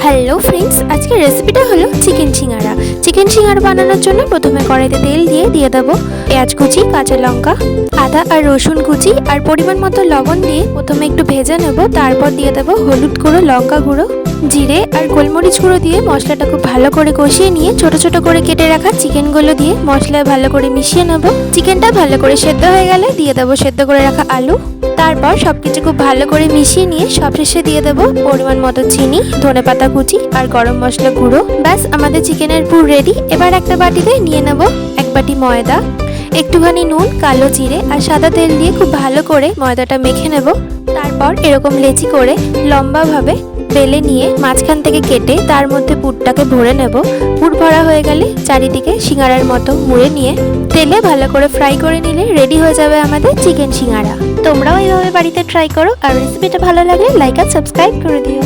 Hello friends, আজকের রেসিপিটা হলো চিকেন সিঙ্গারা। চিকেন সিঙ্গারা বানানোর জন্য প্রথমে কড়াইতে তেল দিয়ে দেবো পেঁয়াজ কুচি, কাঁচা লঙ্কা, আদা আর রসুন কুচি আর পরিমাণ মতো লবণ দিয়ে প্রথমে একটু ভেজে নেব। তারপর দিয়ে দেবো হলুদ গুঁড়ো, লঙ্কা গুঁড়ো, জিরে আর গোলমরিচ গুঁড়ো দিয়ে মশলাটা খুব ভালো করে কষিয়ে নিয়ে ছোট ছোট করে কেটে রাখা চিকেনগুলো দিয়ে মশলায় ভালো করে মিশিয়ে নেব। চিকেনটা ভালো করে সেদ্ধ হয়ে গেলে দিয়ে দেবো সেদ্ধ করে রাখা আলু। তারপর সবকিছু খুব ভালো করে মিশিয়ে নিয়ে সবশেষে দিয়ে দেবো পরিমাণ মতো চিনি, ধনেপাতা কুচি আর গরম মশলা গুঁড়ো। ব্যাস, আমাদের চিকেনের পুর রেডি। এবার একটা বাটিতে নিয়ে নেব এক বাটি ময়দা, একটুখানি নুন, কালো জিরে আর সাদা তেল দিয়ে খুব ভালো করে ময়দাটা মেখে নেব। তারপর এরকম লেচি করে লম্বাভাবে বেলে নিয়ে মাঝখান থেকে কেটে তার মধ্যে পুরটাকে ভরে নেব। পুর ভরা হয়ে গেলে চারিদিকে সিঙ্গারার মতো মুড়ে নিয়ে তেলে ভালো করে ফ্রাই করে নিলে রেডি হয়ে যাবে আমাদের চিকেন সিঙ্গারা। তোমরাও এইভাবে বাড়িতে ট্রাই করো, আর রেসিপিটা ভালো লাগলে লাইক আর সাবস্ক্রাইব করে দিও।